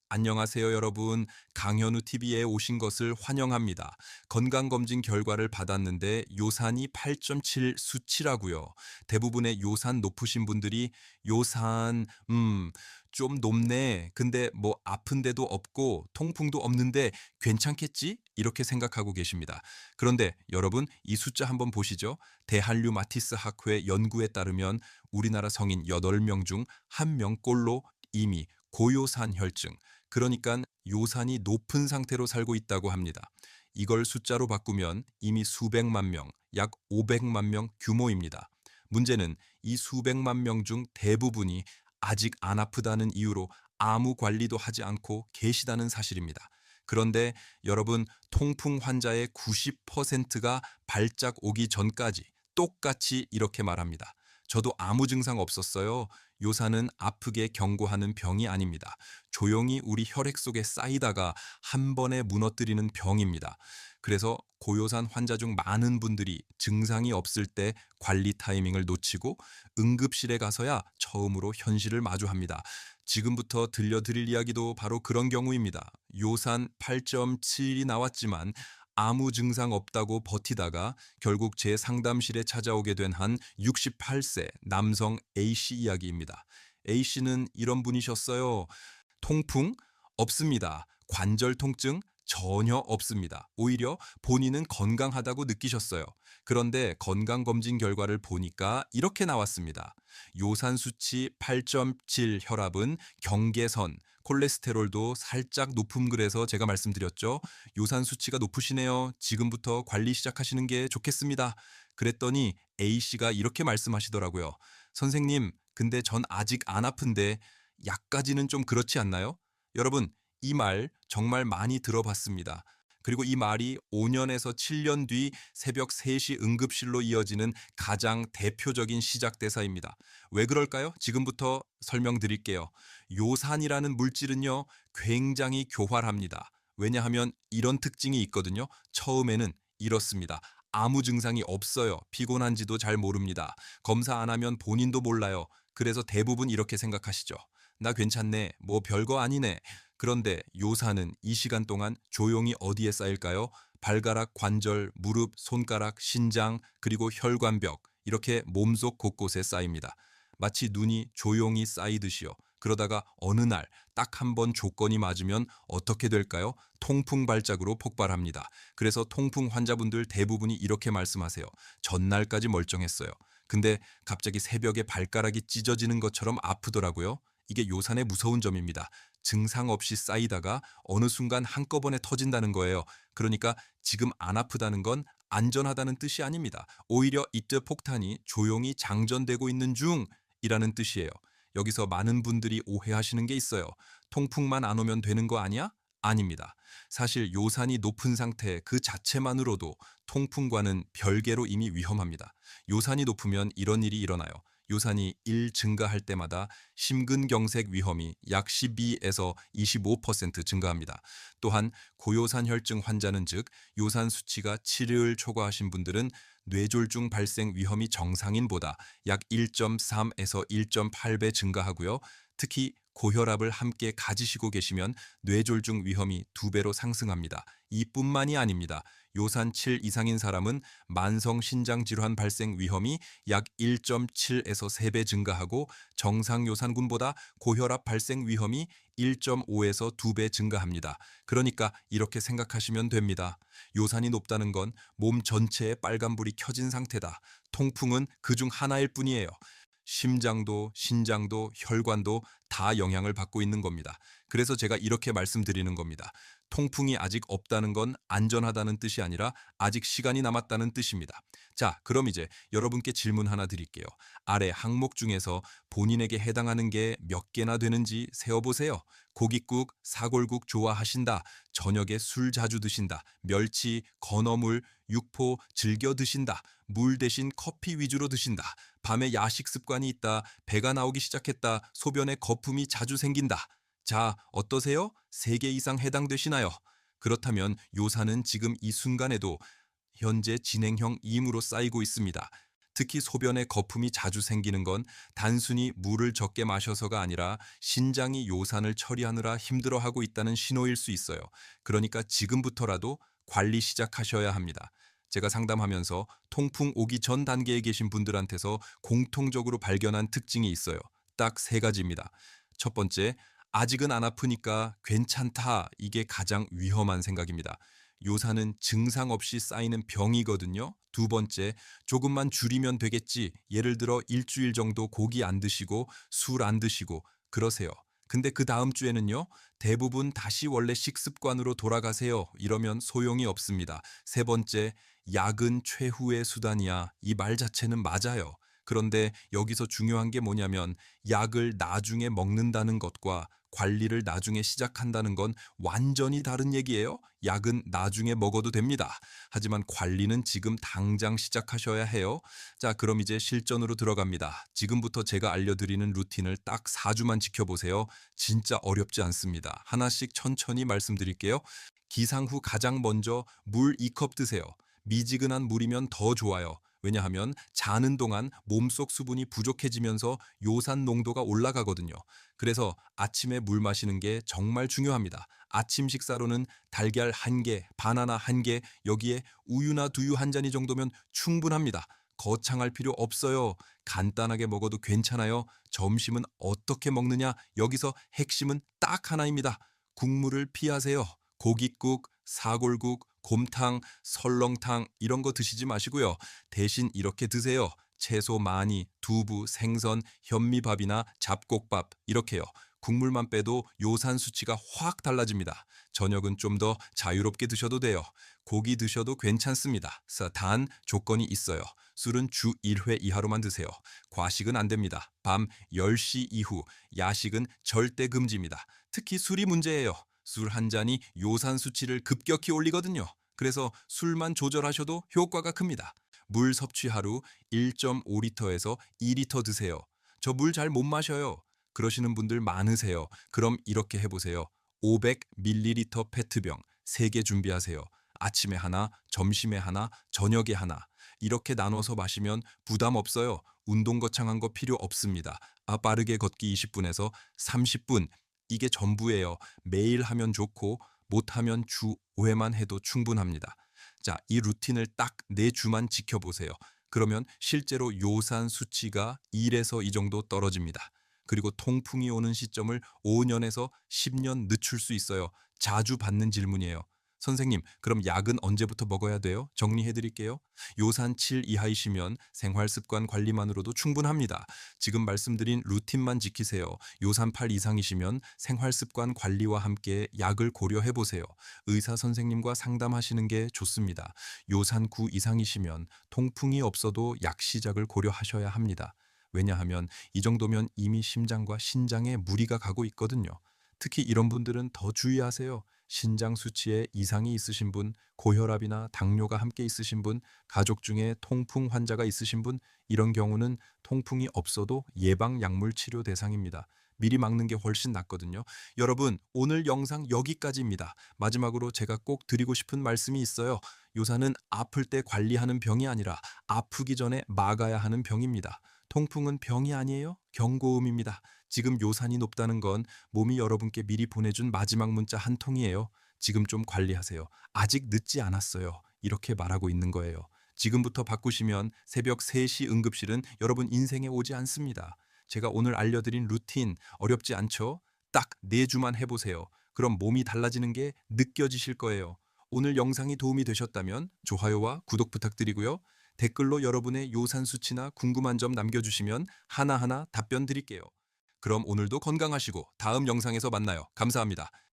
안녕하세요, 여러분. 강현우 TV에 오신 것을 환영합니다. 건강검진 결과를 받았는데 요산이 8.7 수치라고요. 대부분의 요산 높으신 분들이 요산, 좀 높네. 근데 뭐 아픈데도 없고 통풍도 없는데 괜찮겠지? 이렇게 생각하고 계십니다. 그런데 여러분, 이 숫자 한번 보시죠. 대한류마티스 학회 연구에 따르면 우리나라 성인 8명 중 1명꼴로 이미 고요산 혈증, 그러니까 요산이 높은 상태로 살고 있다고 합니다. 이걸 숫자로 바꾸면 이미 수백만 명, 약 500만 명 규모입니다. 문제는 이 수백만 명 중 대부분이 아직 안 아프다는 이유로 아무 관리도 하지 않고 계시다는 사실입니다. 그런데 여러분, 통풍 환자의 90%가 발작 오기 전까지 똑같이 이렇게 말합니다. 저도 아무 증상 없었어요. 요산은 아프게 경고하는 병이 아닙니다. 조용히 우리 혈액 속에 쌓이다가 한 번에 무너뜨리는 병입니다. 그래서 고요산 환자 중 많은 분들이 증상이 없을 때 관리 타이밍을 놓치고 응급실에 가서야 처음으로 현실을 마주합니다. 지금부터 들려드릴 이야기도 바로 그런 경우입니다. 요산 8.7이 나왔지만 아무 증상 없다고 버티다가 결국 제 상담실에 찾아오게 된 한 68세 남성 A씨 이야기입니다. A씨는 이런 분이셨어요. 통풍? 없습니다. 관절 통증? 전혀 없습니다. 오히려 본인은 건강하다고 느끼셨어요. 그런데 건강검진 결과를 보니까 이렇게 나왔습니다. 요산 수치 8.7, 혈압은 경계선, 콜레스테롤도 살짝 높음, 그래서 제가 말씀드렸죠. 요산 수치가 높으시네요. 지금부터 관리 시작하시는 게 좋겠습니다. 그랬더니 A씨가 이렇게 말씀하시더라고요. 선생님, 근데 전 아직 안 아픈데 약까지는 좀 그렇지 않나요? 여러분, 이 말 정말 많이 들어봤습니다. 그리고 이 말이 5년에서 7년 뒤 새벽 3시 응급실로 이어지는 가장 대표적인 시작 대사입니다. 왜 그럴까요? 지금부터 설명드릴게요. 요산이라는 물질은요, 굉장히 교활합니다. 왜냐하면 이런 특징이 있거든요. 처음에는 이렇습니다. 아무 증상이 없어요. 피곤한지도 잘 모릅니다. 검사 안 하면 본인도 몰라요. 그래서 대부분 이렇게 생각하시죠. 나 괜찮네. 뭐 별거 아니네. 그런데 요산은 이 시간 동안 조용히 어디에 쌓일까요? 발가락, 관절, 무릎, 손가락, 신장, 그리고 혈관벽, 이렇게 몸속 곳곳에 쌓입니다. 마치 눈이 조용히 쌓이듯이요. 그러다가 어느 날 딱 한 번 조건이 맞으면 어떻게 될까요? 통풍 발작으로 폭발합니다. 그래서 통풍 환자분들 대부분이 이렇게 말씀하세요. 전날까지 멀쩡했어요. 근데 갑자기 새벽에 발가락이 찢어지는 것처럼 아프더라고요. 이게 요산의 무서운 점입니다. 증상 없이 쌓이다가 어느 순간 한꺼번에 터진다는 거예요. 그러니까 지금 안 아프다는 건 안전하다는 뜻이 아닙니다. 오히려 이때 폭탄이 조용히 장전되고 있는 중이라는 뜻이에요. 여기서 많은 분들이 오해하시는 게 있어요. 통풍만 안 오면 되는 거 아니야? 아닙니다. 사실 요산이 높은 상태 그 자체만으로도 통풍과는 별개로 이미 위험합니다. 요산이 높으면 이런 일이 일어나요. 요산이 1 증가할 때마다 심근경색 위험이 약 12에서 25% 증가합니다. 또한 고요산 혈증 환자는 즉 요산 수치가 7을 초과하신 분들은 뇌졸중 발생 위험이 정상인보다 약 1.3에서 1.8배 증가하고요. 특히 고혈압을 함께 가지시고 계시면 뇌졸중 위험이 2배로 상승합니다. 이뿐만이 아닙니다. 요산 7 이상인 사람은 만성 신장 질환 발생 위험이 약 1.7에서 3배 증가하고 정상 요산군보다 고혈압 발생 위험이 1.5에서 2배 증가합니다. 그러니까 이렇게 생각하시면 됩니다. 요산이 높다는 건 몸 전체에 빨간불이 켜진 상태다. 통풍은 그중 하나일 뿐이에요. 심장도 신장도 혈관도 다 영향을 받고 있는 겁니다. 그래서 제가 이렇게 말씀드리는 겁니다. 통풍이 아직 없다는 건 안전하다는 뜻이 아니라 아직 시간이 남았다는 뜻입니다. 자, 그럼 이제 여러분께 질문 하나 드릴게요. 아래 항목 중에서 본인에게 해당하는 게 몇 개나 되는지 세어보세요. 고깃국, 사골국 좋아하신다. 저녁에 술 자주 드신다. 멸치, 건어물, 육포 즐겨 드신다. 물 대신 커피 위주로 드신다. 밤에 야식 습관이 있다. 배가 나오기 시작했다. 소변에 거품이 자주 생긴다. 자, 어떠세요? 3개 이상 해당되시나요? 그렇다면 요산은 지금 이 순간에도 현재 진행형 임으로 쌓이고 있습니다. 특히 소변에 거품이 자주 생기는 건 단순히 물을 적게 마셔서가 아니라 신장이 요산을 처리하느라 힘들어하고 있다는 신호일 수 있어요. 그러니까 지금부터라도 관리 시작하셔야 합니다. 제가 상담하면서 통풍 오기 전 단계에 계신 분들한테서 공통적으로 발견한 특징이 있어요. 딱 세 가지입니다. 첫 번째, 아직은 안 아프니까 괜찮다. 이게 가장 위험한 생각입니다. 요산은 증상 없이 쌓이는 병이거든요. 두 번째, 조금만 줄이면 되겠지. 예를 들어 일주일 정도 고기 안 드시고 술 안 드시고 그러세요. 근데 그 다음 주에는요, 대부분 다시 원래 식습관으로 돌아가세요. 이러면 소용이 없습니다. 세 번째, 약은 최후의 수단이야. 이 말 자체는 맞아요. 그런데 여기서 중요한 게 뭐냐면 약을 나중에 먹는다는 것과 관리를 나중에 시작한다는 건 완전히 다른 얘기예요. 약은 나중에 먹어도 됩니다. 하지만 관리는 지금 당장 시작하셔야 해요. 자, 그럼 이제 실전으로 들어갑니다. 지금부터 제가 알려드리는 루틴을 딱 4주만 지켜보세요. 진짜 어렵지 않습니다. 하나씩 천천히 말씀드릴게요. 기상 후 가장 먼저 물 2컵 드세요. 미지근한 물이면 더 좋아요. 왜냐하면 자는 동안 몸속 수분이 부족해지면서 요산 농도가 올라가거든요. 그래서 아침에 물 마시는 게 정말 중요합니다. 아침 식사로는 달걀 1개, 바나나 1개, 여기에 우유나 두유 한 잔이 정도면 충분합니다. 거창할 필요 없어요. 간단하게 먹어도 괜찮아요. 점심은 어떻게 먹느냐? 여기서 핵심은 딱 하나입니다. 국물을 피하세요. 고깃국, 사골국, 곰탕, 설렁탕 이런 거 드시지 마시고요. 대신 이렇게 드세요. 채소 많이, 두부, 생선, 현미밥이나 잡곡밥 이렇게요. 국물만 빼도 요산 수치가 확 달라집니다. 저녁은 좀 더 자유롭게 드셔도 돼요. 고기 드셔도 괜찮습니다. 단 조건이 있어요. 술은 주 1회 이하로만 드세요. 과식은 안 됩니다. 밤 10시 이후 야식은 절대 금지입니다. 특히 술이 문제예요. 술 한 잔이 요산 수치를 급격히 올리거든요. 그래서 술만 조절하셔도 효과가 큽니다. 물 섭취 하루 1.5리터에서 2리터 드세요. 저 물 잘 못 마셔요. 그러시는 분들 많으세요. 그럼 이렇게 해보세요. 500ml 페트병 3개 준비하세요. 아침에 하나, 점심에 하나, 저녁에 하나. 이렇게 나눠서 마시면 부담 없어요. 운동 거창한 거 필요 없습니다. 빠르게 걷기 20분에서 30분. 이게 전부예요. 매일 하면 좋고 못하면 주 5회만 해도 충분합니다. 자, 이 루틴을 딱 4주만 지켜보세요. 그러면 실제로 요산 수치가 1에서 2 정도 떨어집니다. 그리고 통풍이 오는 시점을 5년에서 10년 늦출 수 있어요. 자주 받는 질문이에요. 선생님, 그럼 약은 언제부터 먹어야 돼요? 정리해 드릴게요. 요산 7 이하이시면 생활 습관 관리만으로도 충분합니다. 지금 말씀드린 루틴만 지키세요. 요산 8 이상이시면 생활 습관 관리와 함께 약을 고려해 보세요. 의사 선생님과 상담하시는 게 좋습니다. 요산 9 이상이시면 통풍이 없어도 약 시작을 고려하셔야 합니다. 왜냐하면 이 정도면 이미 심장과 신장에 무리가 가고 있거든요. 특히 이런 분들은 더 주의하세요. 신장 수치에 이상이 있으신 분, 고혈압이나 당뇨가 함께 있으신 분, 가족 중에 통풍 환자가 있으신 분, 이런 경우는 통풍이 없어도 예방 약물 치료 대상입니다. 미리 막는 게 훨씬 낫거든요. 여러분, 오늘 영상 여기까지입니다. 마지막으로 제가 꼭 드리고 싶은 말씀이 있어요. 요산은 아플 때 관리하는 병이 아니라 아프기 전에 막아야 하는 병입니다. 통풍은 병이 아니에요. 경고음입니다. 지금 요산이 높다는 건 몸이 여러분께 미리 보내준 마지막 문자 한 통이에요. 지금 좀 관리하세요. 아직 늦지 않았어요. 이렇게 말하고 있는 거예요. 지금부터 바꾸시면 새벽 3시 응급실은 여러분 인생에 오지 않습니다. 제가 오늘 알려드린 루틴 어렵지 않죠? 딱 4주만 해보세요. 그럼 몸이 달라지는 게 느껴지실 거예요. 오늘 영상이 도움이 되셨다면 좋아요와 구독 부탁드리고요. 댓글로 여러분의 요산 수치나 궁금한 점 남겨주시면 하나하나 답변 드릴게요. 그럼 오늘도 건강하시고 다음 영상에서 만나요. 감사합니다.